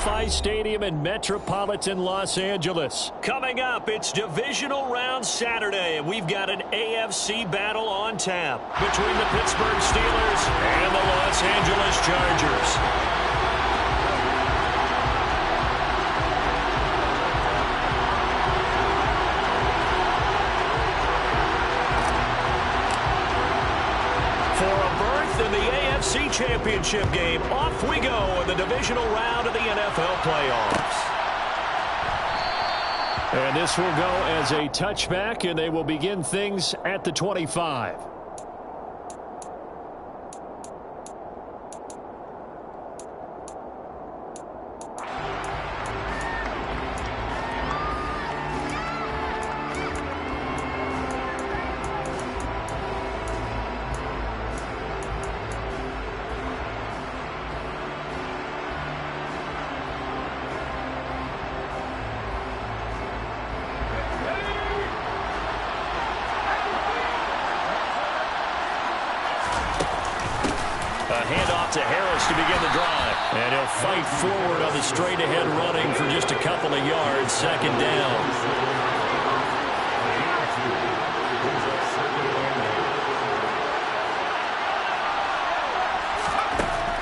SoFi Stadium in metropolitan Los Angeles. Coming up, it's Divisional Round Saturday, and we've got an AFC battle on tap between the Pittsburgh Steelers and the Los Angeles Chargers. In the AFC Championship game, off we go in the divisional round of the NFL playoffs. And this will go as a touchback, and they will begin things at the 25. Handoff to Harris to begin the drive. And he'll fight forward on the straight-ahead running for just a couple of yards. Second down.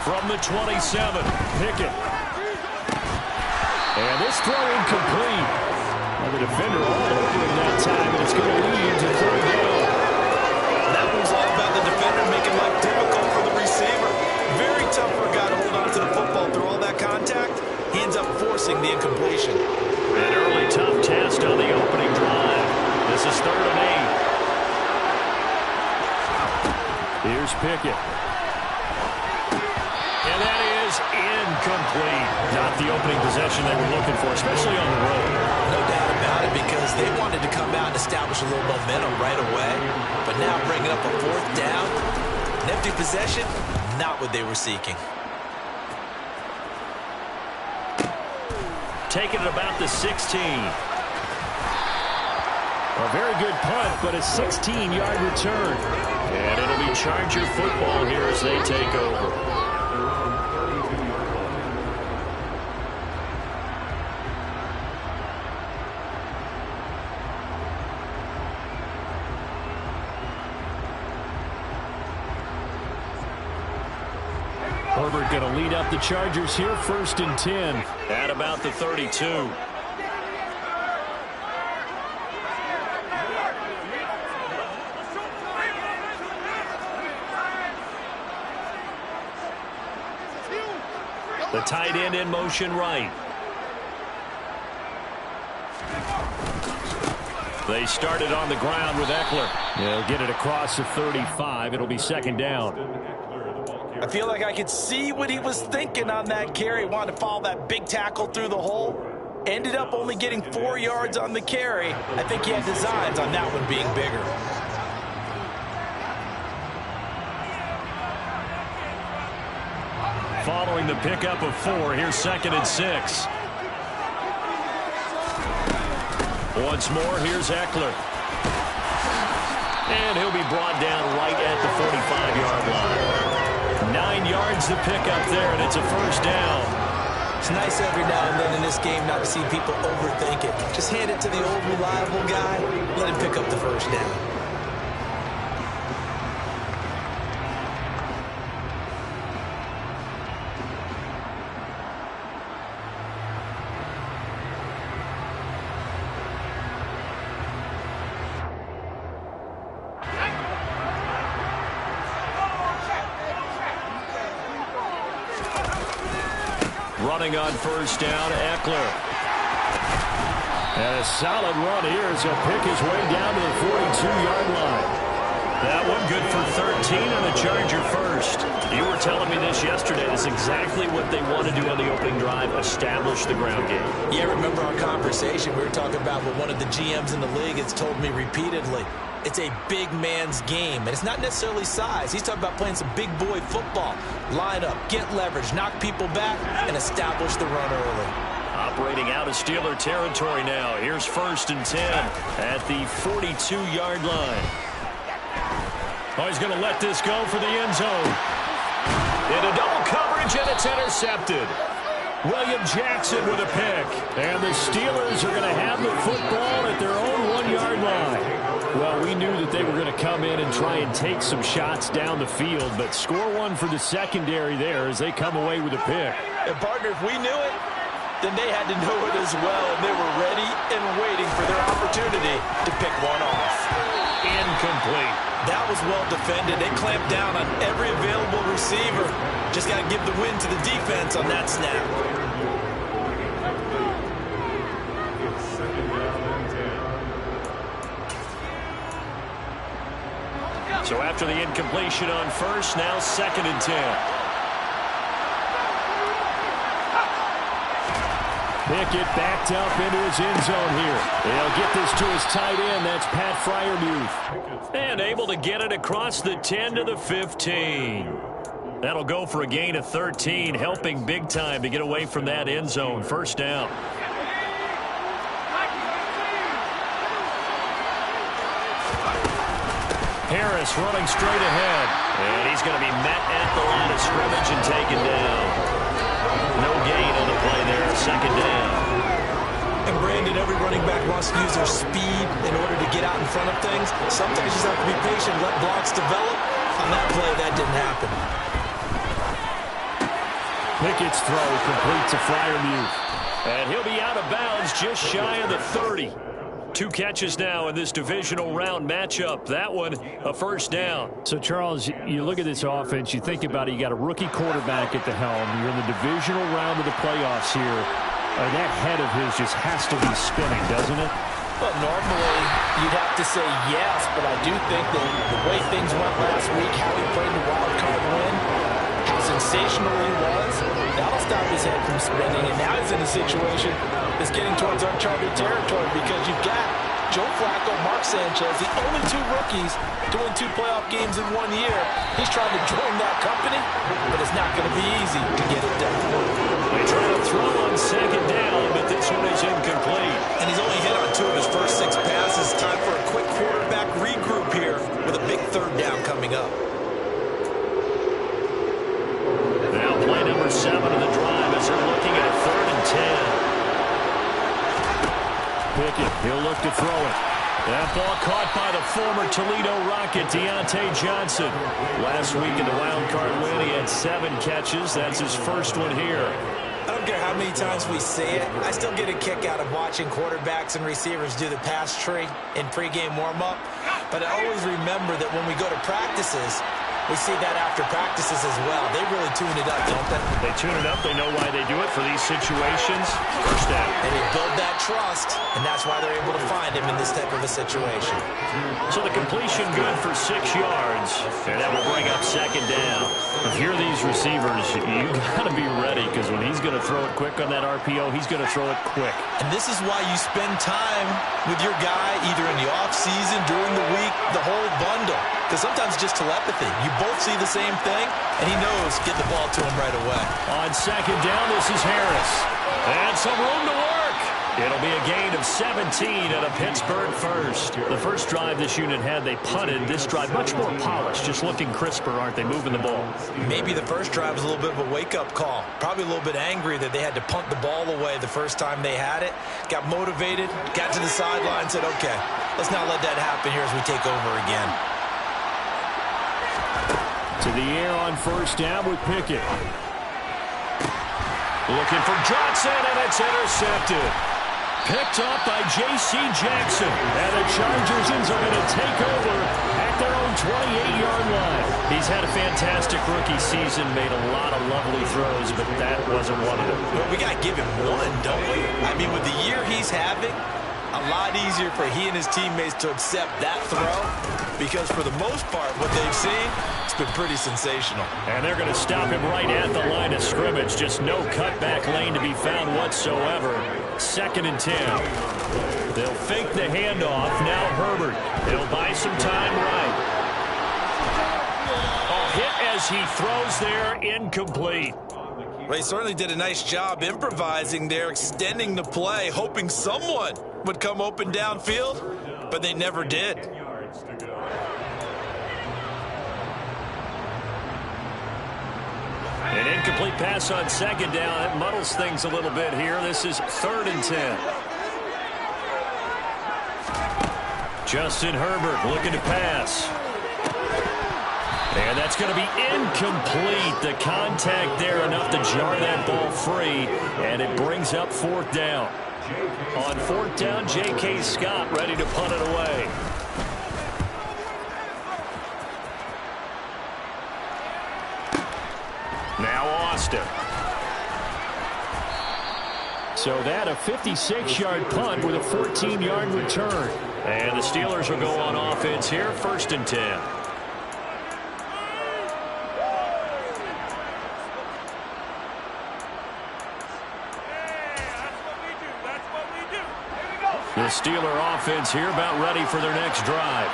From the 27, Pickett. And this throw incomplete. Well, the defender all over him that time, and it's going to lead to third down. That was all about the defender making life difficult for the receiver. Very tough for a guy to hold on to the football through all that contact. He ends up forcing the incompletion. An early tough test on the opening drive. This is 3rd and 8. Here's Pickett. And that is incomplete. Not the opening possession they were looking for, especially on the road. No doubt about it, because they wanted to come out and establish a little momentum right away. But now bringing up a 4th down, an empty possession, not what they were seeking. Taking it about the 16. A very good punt, but a 16-yard return. And it'll be Charger football here as they take over. Herbert going to lead up the Chargers here, 1st and 10 at about the 32. The tight end in motion right. They started on the ground with Eckler. They'll get it across the 35. It'll be 2nd down. I feel like I could see what he was thinking on that carry. Wanted to follow that big tackle through the hole. Ended up only getting 4 yards on the carry. I think he had designs on that one being bigger. Following the pickup of 4, here's 2nd and 6. Once more, here's Eckler. And he'll be brought down right at the 45-yard line. 9 yards to pick up there, and it's a 1st down. It's nice every now and then in this game not to see people overthink it. Just hand it to the old reliable guy, let him pick up the 1st down. Running on 1st down, Eckler. And a solid run here as he'll pick his way down to the 42-yard line. That one good for 13 on the Charger 1st. You were telling me this yesterday. That's exactly what they want to do on the opening drive, establish the ground game. Yeah, remember our conversation? We were talking about what one of the GMs in the league has told me repeatedly. It's a big man's game, and it's not necessarily size. He's talking about playing some big boy football. Line up, get leverage, knock people back, and establish the run early. Operating out of Steeler territory now. Here's 1st and 10 at the 42-yard line. Oh, he's going to let this go for the end zone. Into double coverage, and it's intercepted. William Jackson with a pick. And the Steelers are going to have the football at their own 1-yard line. Well, we knew that they were going to come in and try and take some shots down the field, but score one for the secondary there as they come away with a pick. And, partner, if we knew it, then they had to know it as well, and they were ready and waiting for their opportunity to pick one off. Incomplete. That was well defended. They clamped down on every available receiver. Just got to give the win to the defense on that snap. So after the incompletion on first, now 2nd and 10. Pickett backed up into his end zone here. They'll get this to his tight end. That's Pat Freiermuth. And able to get it across the 10 to the 15. That'll go for a gain of 13, helping big time to get away from that end zone. First down. Harris running straight ahead. And he's going to be met at the line of scrimmage and taken down. No gain on the play there, 2nd down. And Brandon, every running back wants to use their speed in order to get out in front of things. Sometimes you just have to be patient, let blocks develop. On that play, that didn't happen. Pickett's throw complete to Freiermuth. And he'll be out of bounds just shy of the 30. 2 catches now in this divisional round matchup. That one, a first down. So, Charles, you look at this offense, you think about it, you got a rookie quarterback at the helm. You're in the divisional round of the playoffs here. That head of his just has to be spinning, doesn't it? Well, normally you'd have to say yes, but I do think that the way things went last week, how he played the wild card win, how sensational he was, that'll stop his head from spinning. And now he's in a situation that's getting towards uncharted territory because you've got Joe Flacco, Mark Sanchez, the only 2 rookies to win 2 playoff games in 1 year. He's trying to join that company, but it's not going to be easy to get it done. They try to throw on 2nd down, but this one is incomplete. And he's only hit on 2 of his first 6 passes. Time for a quick quarterback regroup here with a big 3rd down coming up. Now play number 7 of the drive as they're looking at 3rd and 10. Pickett, he'll look to throw it. That ball caught by the former Toledo Rocket, Deontay Johnson. Last week in the wild card win, he had 7 catches. That's his first one here. I don't care how many times we say it, I still get a kick out of watching quarterbacks and receivers do the pass tree in pregame warm-up. But I always remember that when we go to practices, we see that after practices as well. They really tune it up, don't they? They tune it up. They know why they do it for these situations. First down. And they build that trust, and that's why they're able to find him in this type of a situation. So the completion good for 6 yards, and that will bring up 2nd down. If you're these receivers, you got to be ready because when he's going to throw it quick on that RPO, he's going to throw it quick. And this is why you spend time with your guy either in the offseason, during the week, the whole bundle. Because sometimes it's just telepathy. You both see the same thing, and he knows get the ball to him right away. On 2nd down, this is Harris. And some room to work. It'll be a gain of 17 and a Pittsburgh first. The first drive this unit had, they punted. This drive, much more polished, just looking crisper, aren't they, moving the ball? Maybe the first drive was a little bit of a wake-up call. Probably a little bit angry that they had to punt the ball away the first time they had it. Got motivated, got to the sideline, said, okay, let's not let that happen here as we take over again. To the air on first down with Pickett. Looking for Johnson, and it's intercepted. Picked up by J.C. Jackson. And the Chargers are going to take over at their own 28-yard line. He's had a fantastic rookie season, made a lot of lovely throws, but that wasn't one of them. Well, we got to give him one, don't we? I mean, with the year he's having, a lot easier for he and his teammates to accept that throw because for the most part, what they've seen, it's been pretty sensational. And they're going to stop him right at the line of scrimmage. Just no cutback lane to be found whatsoever. 2nd and 10. They'll fake the handoff. Now Herbert. He'll buy some time right. A hit as he throws there, incomplete. Well, he certainly did a nice job improvising there, extending the play, hoping someone would come open downfield, but they never did. An incomplete pass on second down. It muddles things a little bit here. This is 3rd and 10. Justin Herbert looking to pass. And that's going to be incomplete. The contact there enough to jar that ball free. And it brings up 4th down. On 4th down, J.K. Scott ready to punt it away. Now Austin. So that a 56-yard punt with a 14-yard return. And the Steelers will go on offense here, 1st and 10. The Steeler offense here about ready for their next drive.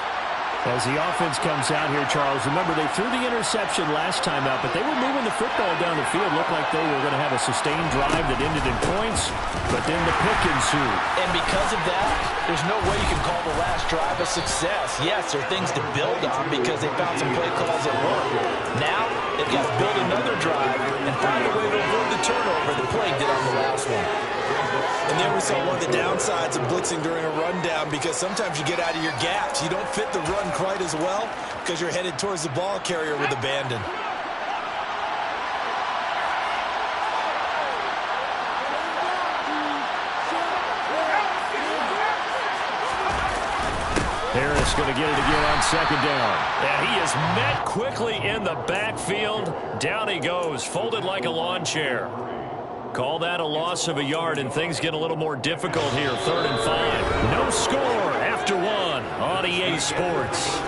As the offense comes out here, Charles, remember they threw the interception last time out, but they were moving the football down the field. Looked like they were going to have a sustained drive that ended in points, but then the pick ensued. And because of that, there's no way you can call the last drive a success. Yes, there are things to build on because they found some play calls that work. Now, they've got to build another drive and find a way to avoid the turnover the play did on the last one. And there we saw one of the downsides of blitzing during a rundown because sometimes you get out of your gaps. You don't fit the run quite as well because you're headed towards the ball carrier with abandon. Harris going to get it again on 2nd down. And he is met quickly in the backfield. Down he goes, folded like a lawn chair. Call that a loss of a yard, and things get a little more difficult here. 3rd and 5. No score after 1 on EA Sports.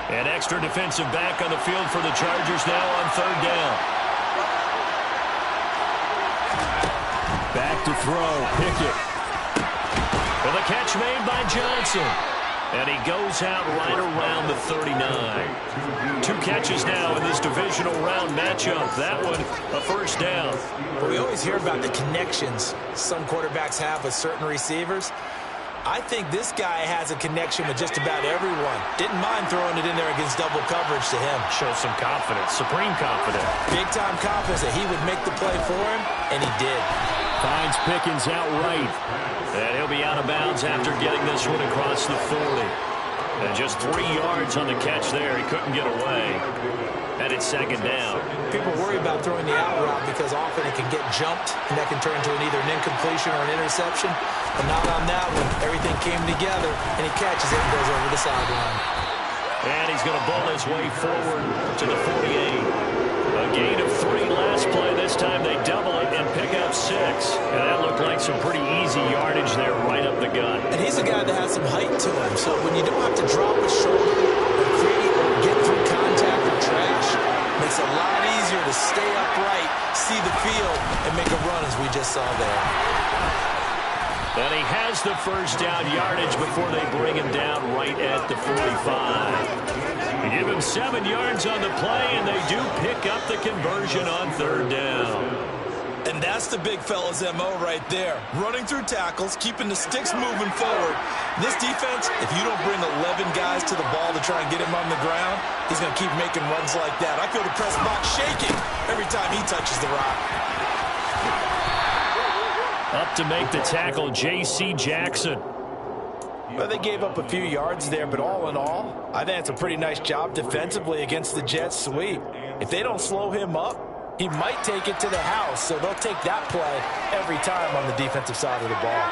An extra defensive back on the field for the Chargers now on 3rd down. Back to throw, Pickett. With a catch made by Johnson. And he goes out right around the 39. 2 catches now in this divisional round matchup. That one, a 1st down. But we always hear about the connections some quarterbacks have with certain receivers. I think this guy has a connection with just about everyone. Didn't mind throwing it in there against double coverage to him. Shows some confidence, supreme confidence. Big-time confidence that he would make the play for him, and he did. Finds Pickens outright. And he'll be out of bounds after getting this one across the 40. And just 3 yards on the catch there. He couldn't get away. And it's 2nd down. People worry about throwing the out route because often it can get jumped, and that can turn into either an incompletion or an interception. But not on that one. Everything came together, and he catches it and goes over the sideline. And he's going to ball his way forward to the 48. A gain of 3 last play. This time they double it and pick up 6. And that looked like some pretty easy yardage there right up the gut. And he's a guy that has some height to him. So when you don't have to drop a shoulder or create or get through contact or trash, makes it a lot easier to stay upright, see the field, and make a run as we just saw there. And he has the 1st down yardage before they bring him down right at the 45. They give him 7 yards on the play, and they do pick up the conversion on 3rd down. And that's the big fella's MO right there. Running through tackles, keeping the sticks moving forward. This defense, if you don't bring 11 guys to the ball to try and get him on the ground, he's going to keep making runs like that. I feel the press box shaking every time he touches the rock. Up to make the tackle, J.C. Jackson. Well, they gave up a few yards there, but all in all, I think it's a pretty nice job defensively against the Jets sweep. If they don't slow him up, he might take it to the house, so they'll take that play every time on the defensive side of the ball.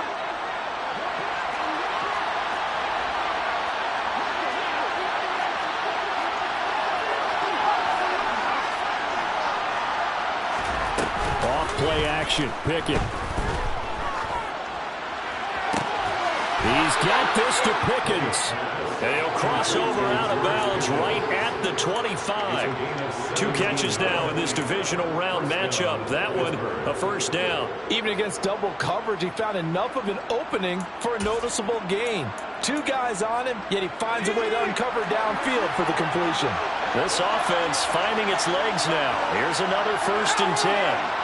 Off play action, Pickett. He He's got this to Pickens. And he'll cross over out of bounds right at the 25. 2 catches now in this divisional round matchup. That one, a first down. Even against double coverage, he found enough of an opening for a noticeable gain. 2 guys on him, yet he finds a way to uncover downfield for the completion. This offense finding its legs now. Here's another 1st and 10.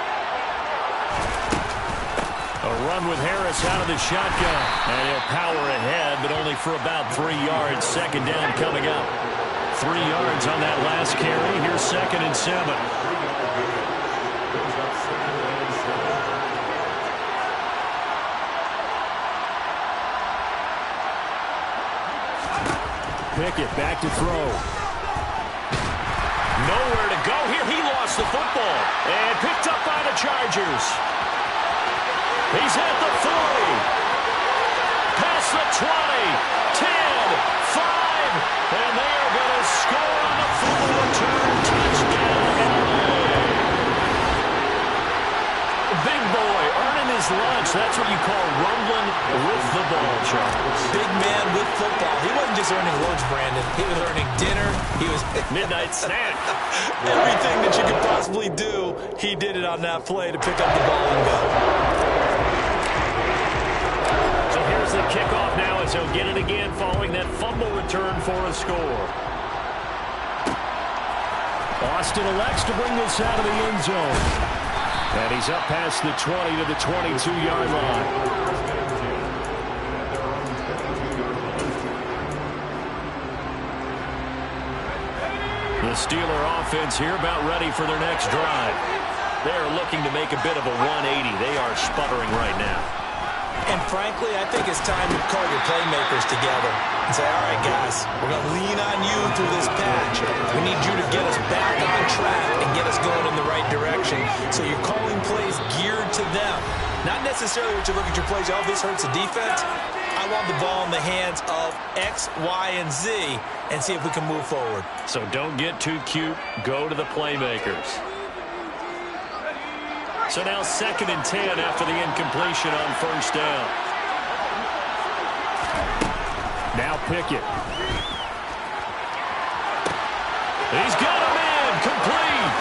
A run with Harris out of the shotgun. And he'll power ahead, but only for about 3 yards. 2nd down coming up. 3 yards on that last carry. Here's 2nd and 7. Pickett back to throw. Nowhere to go here. He lost the football. And picked up by the Chargers. He's at the 40. Past the 20. 10. 5. And they are going to score on the fumble return. Touchdown, LA. Big boy earning his lunch. That's what you call rumbling with the ball, Charles. Big man with football. He wasn't just earning lunch, Brandon. He was earning dinner. He was midnight snack. Everything that you could possibly do, he did it on that play to pick up the ball and go. Here's the kickoff now as he'll get it again following that fumble return for a score. Austin elects to bring this out of the end zone. And he's up past the 20 to the 22-yard line. The Steeler offense here about ready for their next drive. They're looking to make a bit of a 180. They are sputtering right now. And frankly, I think it's time to call your playmakers together and say, all right, guys, we're going to lean on you through this patch. We need you to get us back on track and get us going in the right direction. So you're calling plays geared to them. Not necessarily what you look at your plays, oh, this hurts the defense. I want the ball in the hands of X, Y, and Z and see if we can move forward. So don't get too cute. Go to the playmakers. So now 2nd and 10 after the incompletion on 1st down. Now Pickett. He's got him in. Complete.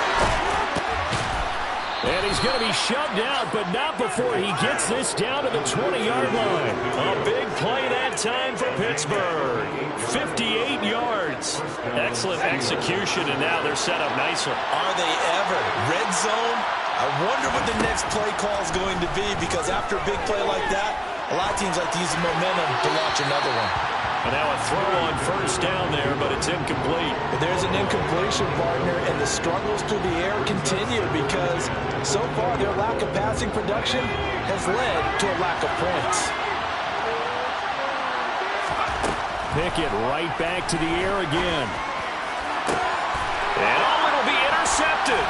And he's going to be shoved out, but not before he gets this down to the 20-yard line. A big play that time for Pittsburgh. 58 yards. Excellent execution, and now they're set up nicely. Are they ever? Red zone? I wonder what the next play call is going to be, because after a big play like that, a lot of teams like to use the momentum to launch another one. And now a throw on 1st down there, but it's incomplete. But there's an incompletion, partner, and the struggles through the air continue because so far their lack of passing production has led to a lack of points. Pickett right back to the air again. And it'll be intercepted.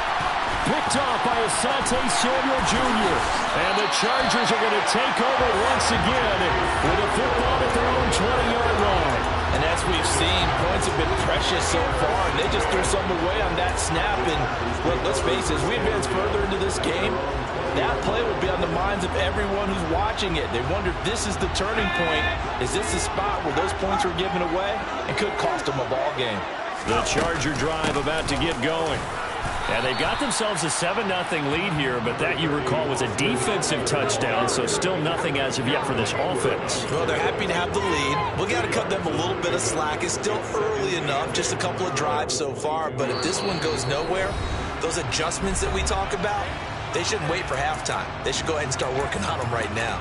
Picked off by Asante Samuel Jr. And the Chargers are going to take over once again with a football at their own 20-yard line. And as we've seen, points have been precious so far, and they just threw something away on that snap. And look, let's face it, as we advance further into this game, that play will be on the minds of everyone who's watching it. They wonder if this is the turning point. Is this the spot where those points were given away and could cost them a ball game? The Charger drive about to get going. And they've got themselves a 7-0 lead here, but that, you recall, was a defensive touchdown, so still nothing as of yet for this offense. Well, they're happy to have the lead. We got to cut them a little bit of slack. It's still early enough, just a couple of drives so far, but if this one goes nowhere, those adjustments that we talk about, they shouldn't wait for halftime. They should go ahead and start working on them right now.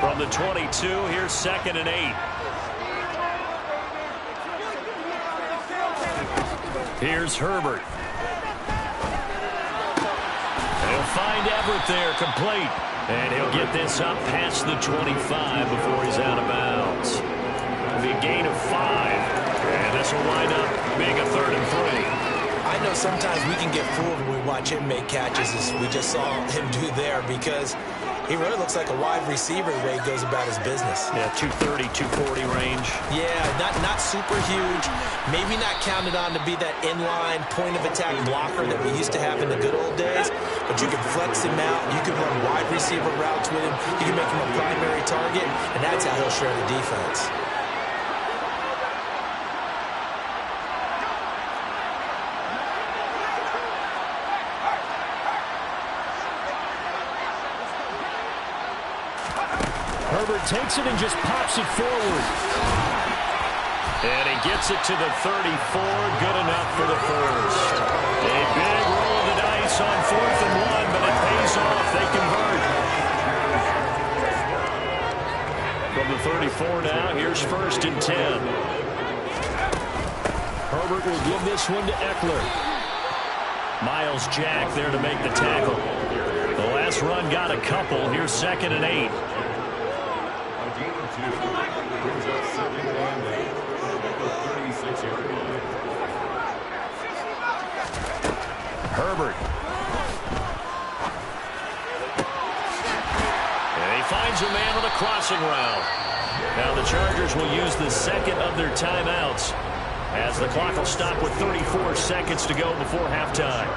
From the 22, here's 2nd and 8. Here's Herbert. He'll find Everett there, complete. And he'll get this up past the 25 before he's out of bounds. It'll be a gain of 5. And this will wind up being a 3rd and 3. I know sometimes we can get fooled when we watch him make catches, as we just saw him do there, because He really looks like a wide receiver the way he goes about his business. Yeah, 230, 240 range. Yeah, not super huge. Maybe not counted on to be that inline point-of-attack blocker that we used to have in the good old days. But you can flex him out. You can run wide receiver routes with him. You can make him a primary target, and that's how he'll shred the defense. Herbert takes it and just pops it forward. And he gets it to the 34. Good enough for the first. A big roll of the dice on 4th and 1, but it pays off. They convert. From the 34 now, here's 1st and 10. Herbert will give this one to Eckler. Miles Jack there to make the tackle. The last run got a couple. Here's 2nd and 8. Herbert. And he finds a man on a crossing route. Now the Chargers will use the 2nd of their timeouts as the clock will stop with 34 seconds to go before halftime.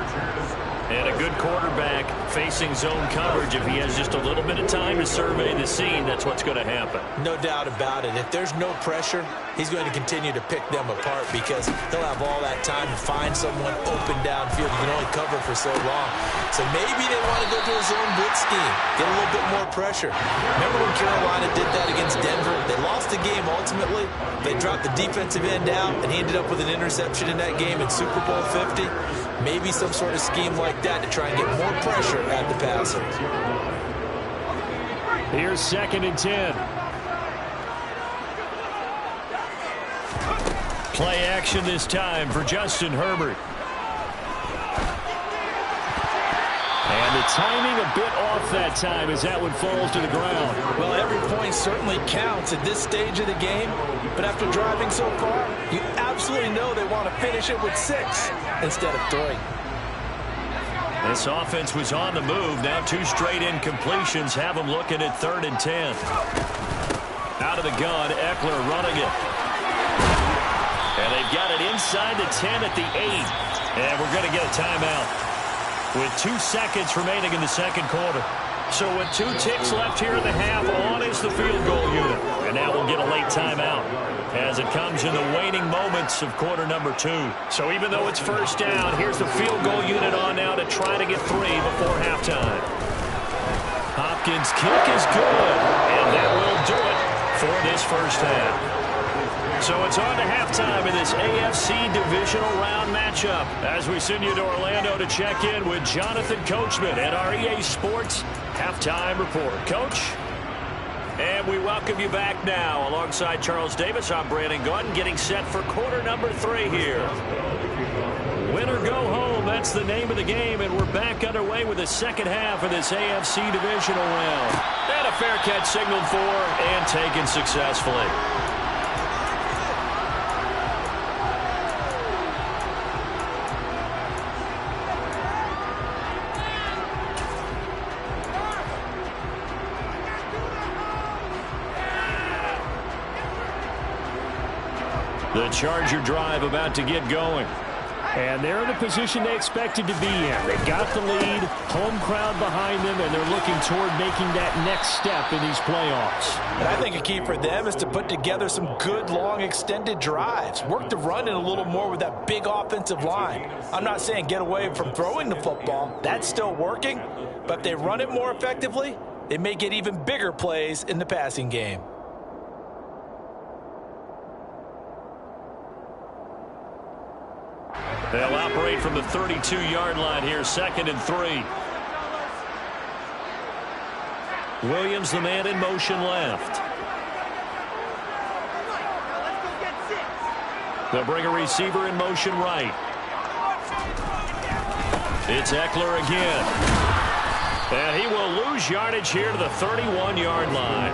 And a good quarterback facing zone coverage. If he has just a little bit of time to survey the scene, that's what's going to happen. No doubt about it. If there's no pressure, he's going to continue to pick them apart because he'll have all that time to find someone open downfield. You can only cover for so long. So maybe they want to go to a zone blitz scheme, get a little bit more pressure. Remember when Carolina did that against Denver? They lost the game ultimately. They dropped the defensive end out, and he ended up with an interception in that game in Super Bowl 50. Maybe some sort of scheme like that to try and get more pressure at the passer. Here's 2nd and 10. Play action this time for Justin Herbert. And the timing a bit off that time as that one falls to the ground. Well, every point certainly counts at this stage of the game. But after driving so far, you absolutely know they want to finish it with 6 instead of 3. This offense was on the move. Now 2 straight incompletions have them looking at 3rd and 10. Out of the gun, Eckler running it. And they've got it inside the 10 at the 8. And we're going to get a timeout with 2 seconds remaining in the 2nd quarter. So with 2 ticks left here in the half, on is the field goal unit. And now we'll get a late timeout as it comes in the waning moments of quarter number 2. So even though it's 1st down, here's the field goal unit on now to try to get 3 before halftime. Hopkins' kick is good, and that will do it for this 1st half. So it's on to halftime in this AFC divisional round matchup as we send you to Orlando to check in with Jonathan Coachman at our EA Sports Halftime Report. Coach? And we welcome you back now. Alongside Charles Davis, I'm Brandon Gordon, getting set for quarter number 3 here. Win or go home, that's the name of the game, and we're back underway with the 2nd half of this AFC divisional round. And a fair catch signaled for and taken successfully. The Charger drive about to get going. And they're in the position they expected to be in. They've got the lead, home crowd behind them, and they're looking toward making that next step in these playoffs. And I think a key for them is to put together some good, long, extended drives. Work the run in a little more with that big offensive line. I'm not saying get away from throwing the football. That's still working. But if they run it more effectively, they may get even bigger plays in the passing game. They'll operate from the 32-yard line here, 2nd and 3. Williams, the man in motion left. They'll bring a receiver in motion right. It's Eckler again. And he will lose yardage here to the 31-yard line.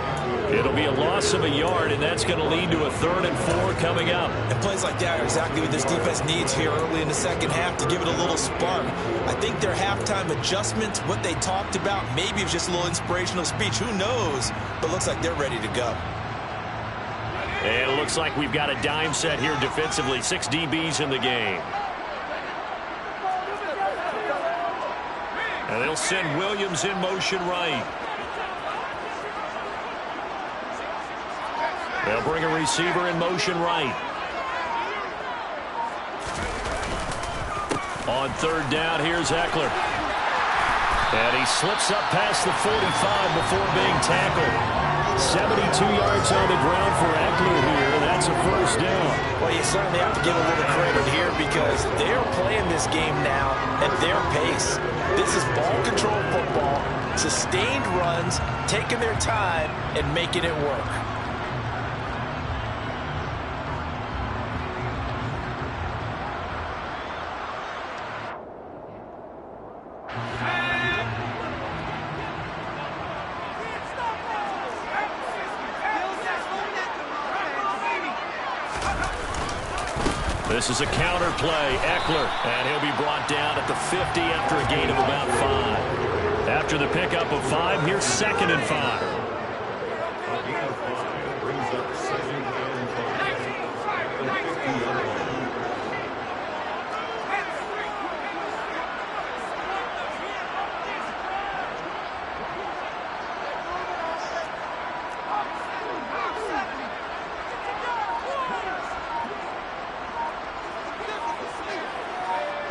It'll be a loss of a yard, and that's going to lead to a 3rd and 4 coming up. And plays like that are exactly what this defense needs here early in the second half to give it a little spark. I think their halftime adjustments, what they talked about, maybe it was just a little inspirational speech. Who knows? But looks like they're ready to go. And it looks like we've got a dime set here defensively. 6 DBs in the game. And they'll send Williams in motion right. They'll bring a receiver in motion right. On 3rd down, here's Eckler. And he slips up past the 45 before being tackled. 72 yards on the ground for Eckler here. That's a 1st down. Well, you certainly have to give a little credit here because they're playing this game now at their pace. This is ball control football, sustained runs, taking their time and making it work. This is a counter play. Eckler, and he'll be brought down at the 50 after a gain of about 5. After the pickup of 5, here's 2nd and 5.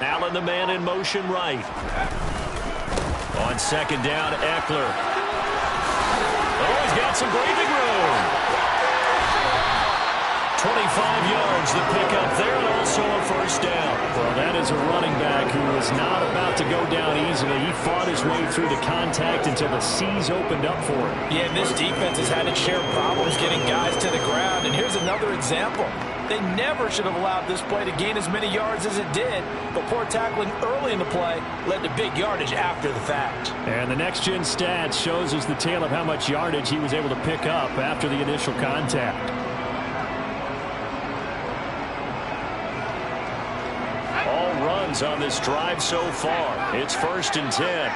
Allen, the man in motion right. On 2nd down, Eckler. Oh, he's got some breathing room. 25 yards the pickup there, and also a 1st down. Well, that is a running back who was not about to go down easily. He fought his way through the contact until the seas opened up for him. Yeah, and this defense has had its share of problems getting guys to the ground, and here's another example. They never should have allowed this play to gain as many yards as it did, but poor tackling early in the play led to big yardage after the fact. And the next-gen stats shows us the tale of how much yardage he was able to pick up after the initial contact. All runs on this drive so far. It's 1st and 10.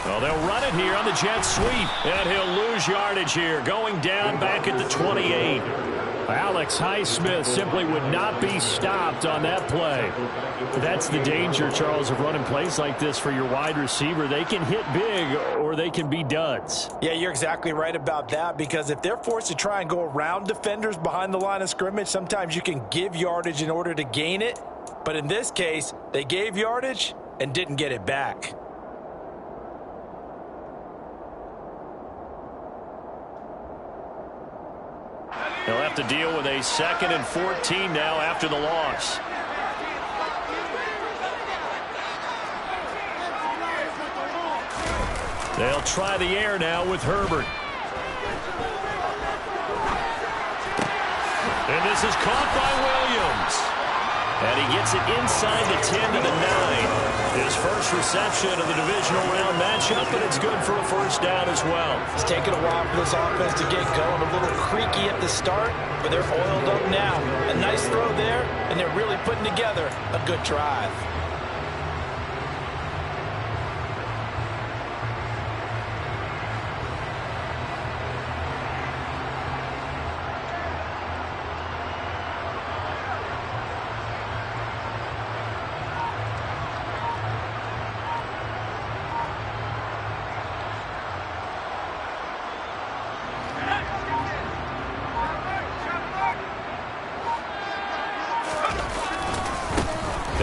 Well, they'll run it here on the jet sweep, and he'll lose yardage here, going down back at the 28. Alex Highsmith simply would not be stopped on that play. That's the danger, Charles, of running plays like this for your wide receiver. They can hit big or they can be duds. Yeah, you're exactly right about that, because if they're forced to try and go around defenders behind the line of scrimmage, sometimes you can give yardage in order to gain it. But in this case, they gave yardage and didn't get it back. They'll have to deal with a 2nd and 14 now after the loss. They'll try the air now with Herbert. And this is caught by Williams. And he gets it inside the 10 to the 9. His first reception of the divisional round matchup, and it's good for a 1st down as well. It's taken a while for this offense to get going. A little creaky at the start, but they're oiled up now. A nice throw there, and they're really putting together a good drive.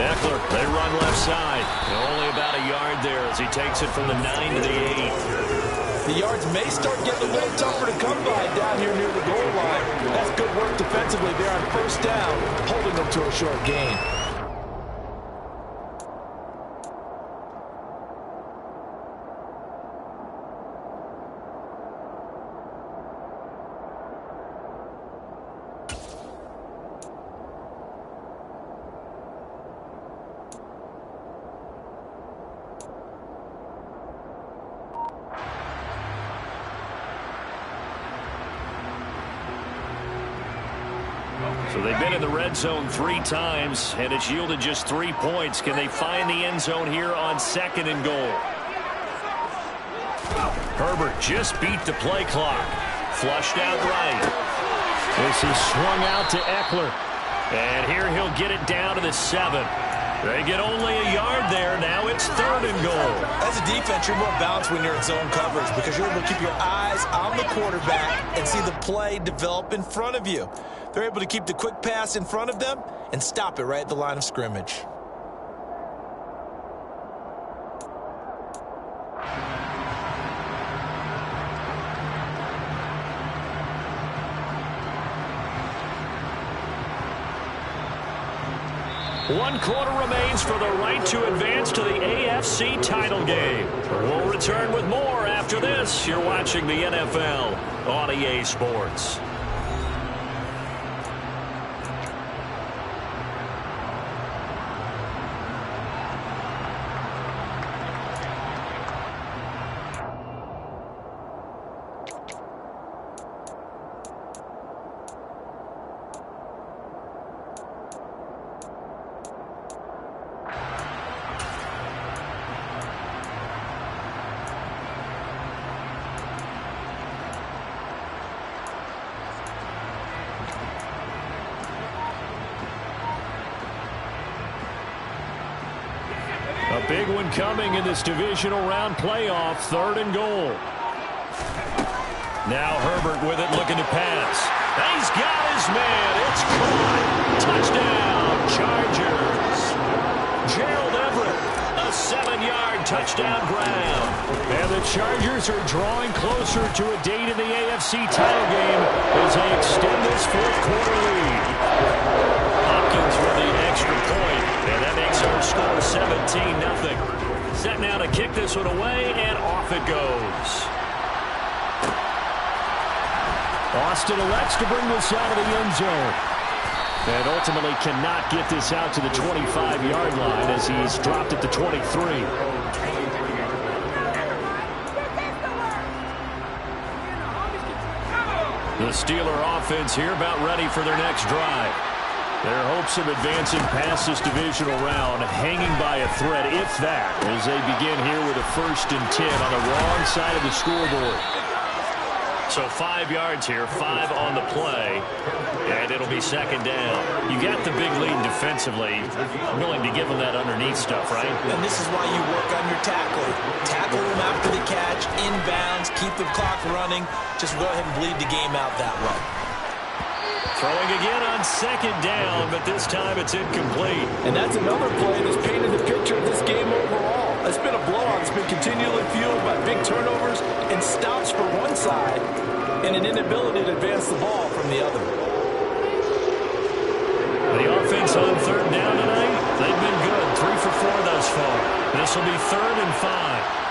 Eckler, they run left side. Only about a yard there as he takes it from the 9 to the 8. The yards may start getting a little tougher to come by down here near the goal line. That's good work defensively there on 1st down, holding them to a short gain. So they've been in the red zone 3 times, and it's yielded just 3 points. Can they find the end zone here on 2nd and goal? Herbert just beat the play clock. Flushed out right. This is swung out to Eckler. And here he'll get it down to the 7. They get only a yard there. Now it's 3rd and goal. As a defense, you're more balanced when you're in zone coverage because you're able to keep your eyes on the quarterback and see the play develop in front of you. They're able to keep the quick pass in front of them and stop it right at the line of scrimmage. One quarter remains for the right to advance to the AFC title game. We'll return with more after this. You're watching the NFL on EA Sports. A big one coming in this divisional round playoff, 3rd and goal. Now Herbert with it, looking to pass. He's got his man. It's caught. Touchdown, Chargers. Gerald Everett, a 7-yard touchdown grab. And the Chargers are drawing closer to a date in the AFC title game as they extend this 4th quarter lead. Hopkins with the extra point, and that makes our score 17-0. Set now to kick this one away, and off it goes. Austin elects to bring this out of the end zone. And ultimately cannot get this out to the 25-yard line as he's dropped at the 23. The Steeler offense here about ready for their next drive. Their hopes of advancing past this divisional round hanging by a thread, if that, as they begin here with a 1st and 10 on the wrong side of the scoreboard. So 5 yards here, 5 on the play, and it'll be 2nd down. You got the big lead defensively. Willing to give them that underneath stuff, right? And this is why you work on your tackling. Tackle them after the catch, inbounds, keep the clock running. Just go ahead and bleed the game out that way. Throwing again on 2nd down, but this time it's incomplete. And that's another play that's painted the picture of this game overall. It's been a blowout. It's been continually fueled by big turnovers and stops for one side and an inability to advance the ball from the other. The offense on 3rd down tonight, they've been good. 3 for 4 thus far. This will be 3rd and 5.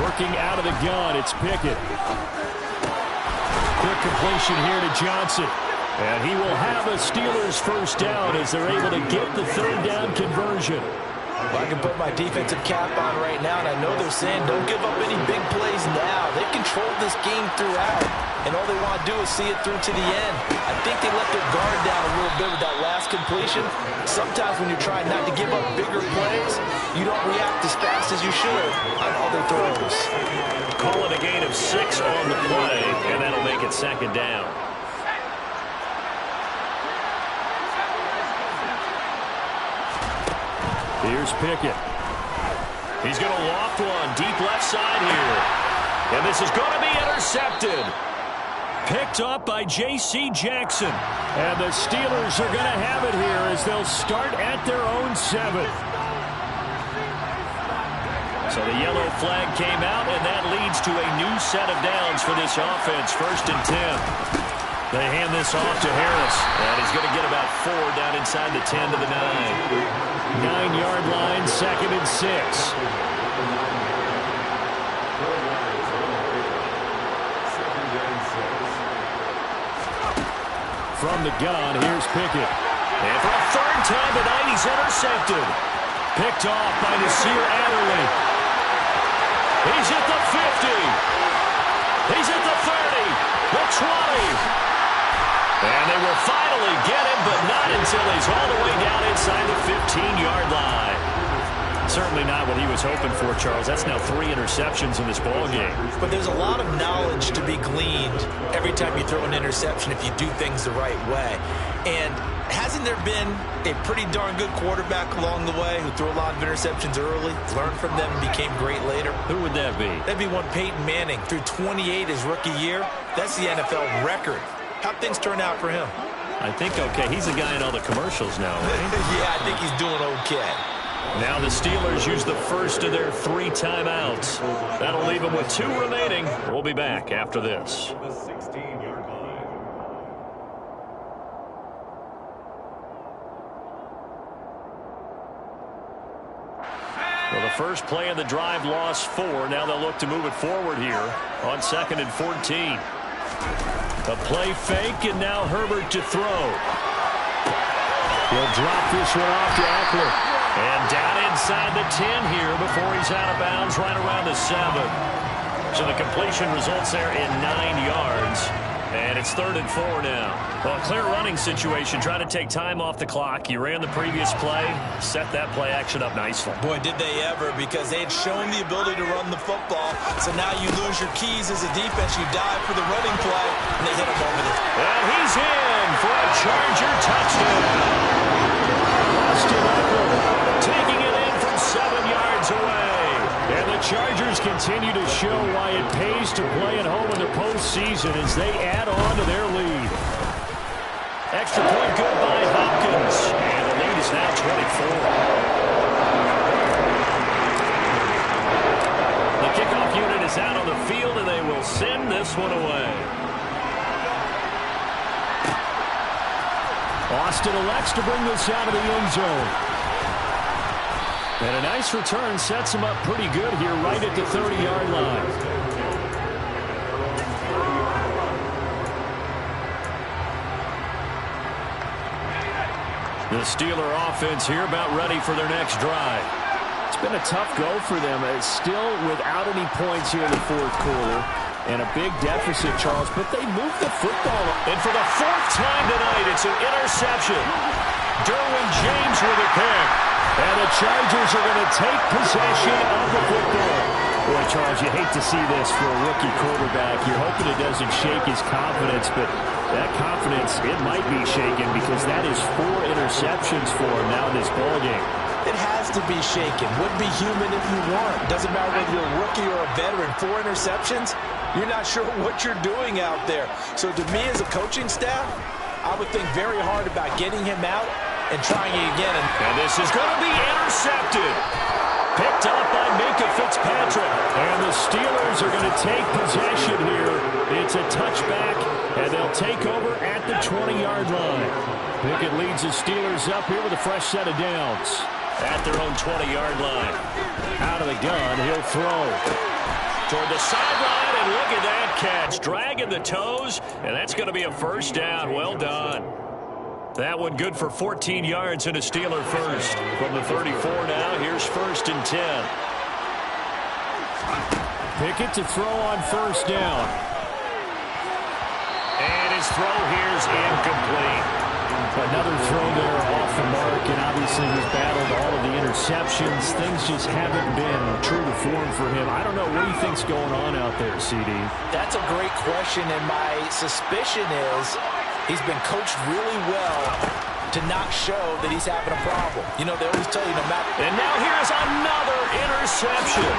Working out of the gun, it's Pickett. Quick completion here to Johnson. And he will have a Steelers 1st down as they're able to get the 3rd down conversion. Well, I can put my defensive cap on right now, and I know they're saying don't give up any big plays now. They've controlled this game throughout, and all they want to do is see it through to the end. I think they let their guard down a little bit with that last completion. Sometimes when you're trying not to give up bigger plays, you don't react as fast as you should on other throws. Call it a gain of 6 on the play, and that'll make it 2nd down. Here's Pickett. He's going to loft one deep left side here. And this is going to be intercepted. Picked up by J.C. Jackson. And the Steelers are going to have it here as they'll start at their own 7. So the yellow flag came out, and that leads to a new set of downs for this offense. 1st and 10. They hand this off to Harris. And he's going to get about 4 down inside the 10 to the 9. 9-yard line, 2nd and 6. From the gun, here's Pickett. And for a 3rd time tonight, he's intercepted. Picked off by Nasir Adderley. He's at the 50. He's at the 30, the 20. And they will finally get him, but not until he's all the way down inside the 15-yard line. Certainly not what he was hoping for, Charles. That's now 3 interceptions in this ball game. But there's a lot of knowledge to be gleaned every time you throw an interception if you do things the right way. And hasn't there been a pretty darn good quarterback along the way who threw a lot of interceptions early, learned from them, and became great later? Who would that be? That'd be one Peyton Manning. Threw 28 his rookie year. That's the NFL record. How'd things turn out for him? I think okay. He's the guy in all the commercials now, right? Yeah, I think he's doing okay. Now the Steelers use the first of their 3 timeouts. That'll leave them with 2 remaining. We'll be back after this. Well, the first play of the drive lost 4. Now they'll look to move it forward here on 2nd and 14. A play fake, and now Herbert to throw. He'll drop this one off to Eckler. And down inside the 10 here before he's out of bounds right around the 7. So the completion results there in 9 yards. And it's 3rd and 4 now. Well, a clear running situation. Try to take time off the clock. You ran the previous play. Set that play action up nicely. Boy, did they ever, because they had shown the ability to run the football. So now you lose your keys as a defense. You dive for the running play, and they hit him over the... And he's in for a Charger touchdown. Austin Eckler taking it in from 7 yards away. And the Chargers continue to show why it pays to play at home in the postseason as they add on to their lead. Extra point good by Hopkins. And the lead is now 24. The kickoff unit is out on the field, and they will send this one away. Austin elects to bring this out of the end zone. And a nice return sets him up pretty good here right at the 30-yard line. The Steeler offense here about ready for their next drive. It's been a tough go for them. It's still without any points here in the 4th quarter. And a big deficit, Charles, but they moved the football. And for the 4th time tonight, it's an interception. Derwin James with a pick. And the Chargers are going to take possession of the football. Boy, Charles, you hate to see this for a rookie quarterback. You're hoping it doesn't shake his confidence, but that confidence, it might be shaken because that is 4 interceptions for him now in this ballgame. It has to be shaken. Wouldn't be human if you weren't. Doesn't matter whether you're a rookie or a veteran. 4 interceptions, you're not sure what you're doing out there. So to me as a coaching staff, I would think very hard about getting him out and trying it again. And this is going to be intercepted. Picked up by Minkah Fitzpatrick. And the Steelers are going to take possession here. It's a touchback, and they'll take over at the 20-yard line. Pickett leads the Steelers up here with a fresh set of downs. At their own 20-yard line. Out of the gun, he'll throw. Toward the sideline, and look at that catch. Dragging the toes, and that's going to be a first down. Well done. That one good for 14 yards and a Steeler first. From the 34 now, here's 1st and 10. Pickett to throw on first down. And his throw here's incomplete. Another throw there off the mark, and obviously he's battled all of the interceptions. Things just haven't been true to form for him. I don't know what he thinks going on out there, CD. That's a great question, and my suspicion is he's been coached really well to not show that he's having a problem. You know, they always tell you no matter. And now here's another interception.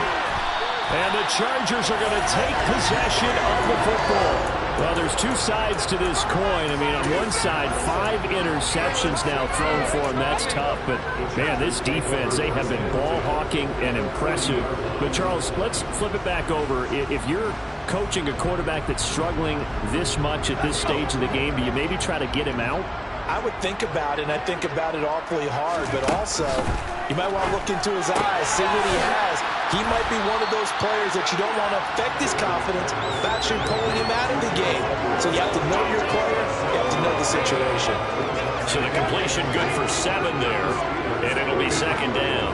And the Chargers are going to take possession of the football. Well, there's 2 sides to this coin. I mean, on one side, 5 interceptions now thrown for him. That's tough. But, man, this defense, they have been ball hawking and impressive. But, Charles, let's flip it back over. If you're coaching a quarterback that's struggling this much at this stage of the game, do you maybe try to get him out? I would think about it, and I think about it awfully hard. But also, you might want to look into his eyes, see what he has. He might be one of those players that you don't want to affect his confidence by actually pulling him out of the game. So you have to know your player. You have to know the situation. So the completion good for 7 there, and it'll be 2nd down.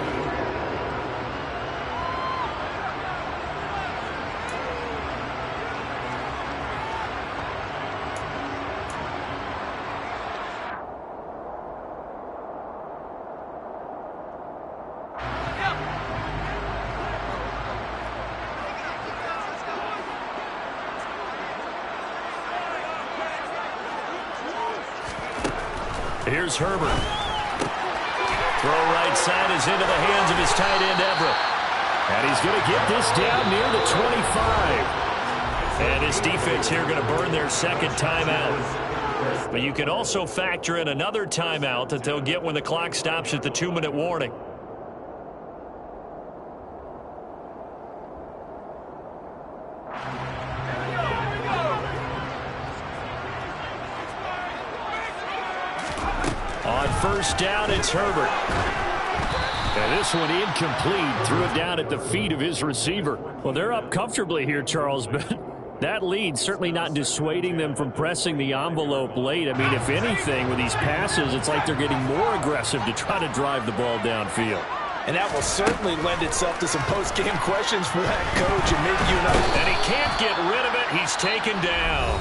Here's Herbert. Throw right side is into the hands of his tight end, Everett. And he's going to get this down near the 25. And his defense here going to burn their second timeout. But you can also factor in another timeout that they'll get when the clock stops at the 2-minute warning. On first down, it's Herbert. And this one incomplete. Threw it down at the feet of his receiver. Well, they're up comfortably here, Charles, but that lead certainly not dissuading them from pressing the envelope late. I mean, if anything, with these passes, it's like they're getting more aggressive to try to drive the ball downfield. And that will certainly lend itself to some post-game questions for that coach. And maybe you know. And he can't get rid of it. He's taken down.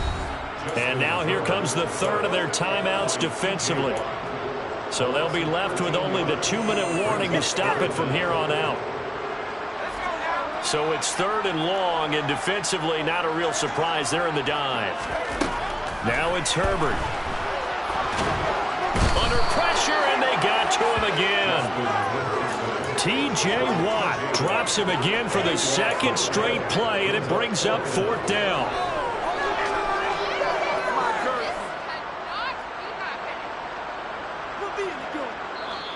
And now here comes the third of their timeouts defensively. So they'll be left with only the 2-minute warning to stop it from here on out. So it's 3rd and long, and defensively not a real surprise. They're in the dive. Now it's Herbert. Under pressure, and they got to him again. T.J. Watt drops him again for the second straight play, and it brings up 4th down.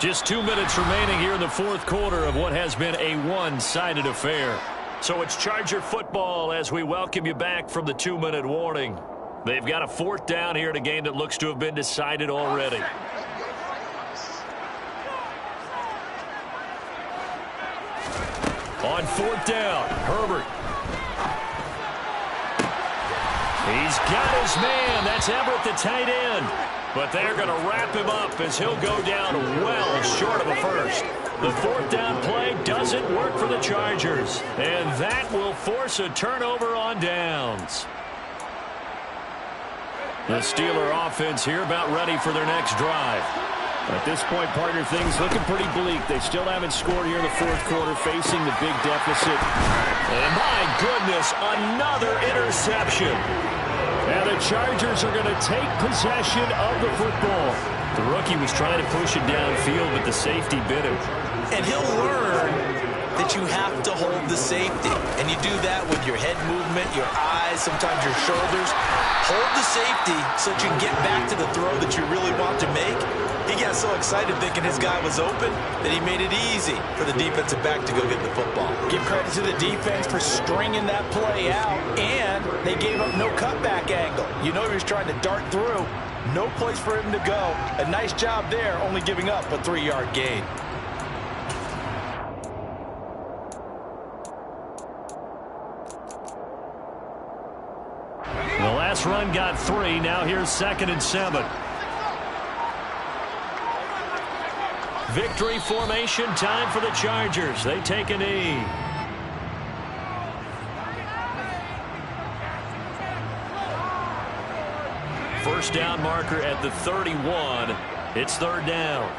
Just 2 minutes remaining here in the 4th quarter of what has been a one-sided affair. So it's Charger football as we welcome you back from the 2-minute warning. They've got a 4th down here in a game that looks to have been decided already. On 4th down, Herbert. He's got his man. That's Everett, the tight end. But they're going to wrap him up as he'll go down well short of a first. The 4th down play doesn't work for the Chargers. And that will force a turnover on downs. The Steeler offense here about ready for their next drive. At this point, partner, things looking pretty bleak. They still haven't scored here in the 4th quarter, facing the big deficit. And my goodness, another interception. Now the Chargers are going to take possession of the football. The rookie was trying to push it downfield, but the safety bit him. And he'll learn that you have to hold the safety. And you do that with your head movement, your eyes, sometimes your shoulders. Hold the safety so that you can get back to the throw that you really want to make. He got so excited thinking his guy was open that he made it easy for the defensive back to go get the football. Give credit to the defense for stringing that play out, and they gave up no cutback angle. You know he was trying to dart through. No place for him to go. A nice job there, only giving up a 3-yard gain. The last run got 3. Now here's 2nd and 7. Victory formation time for the Chargers. They take a knee. First down marker at the 31. It's 3rd down.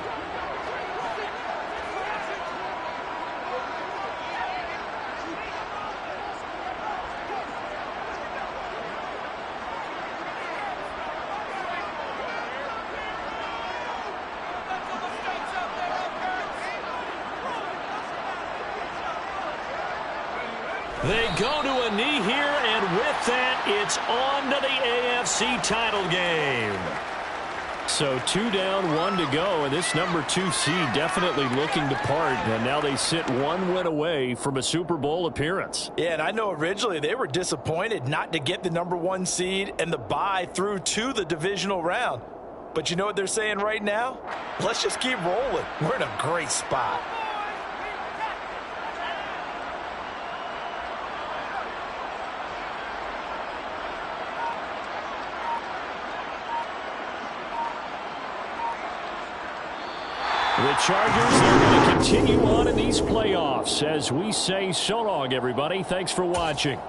They go to a knee here, and with that, it's on to the AFC title game. So 2 down, 1 to go, and this number 2 seed definitely looking to part, and now they sit 1 win away from a Super Bowl appearance. Yeah, and I know originally they were disappointed not to get the number 1 seed and the bye through to the divisional round. But you know what they're saying right now? Let's just keep rolling. We're in a great spot. The Chargers are going to continue on in these playoffs as we say so long, everybody. Thanks for watching.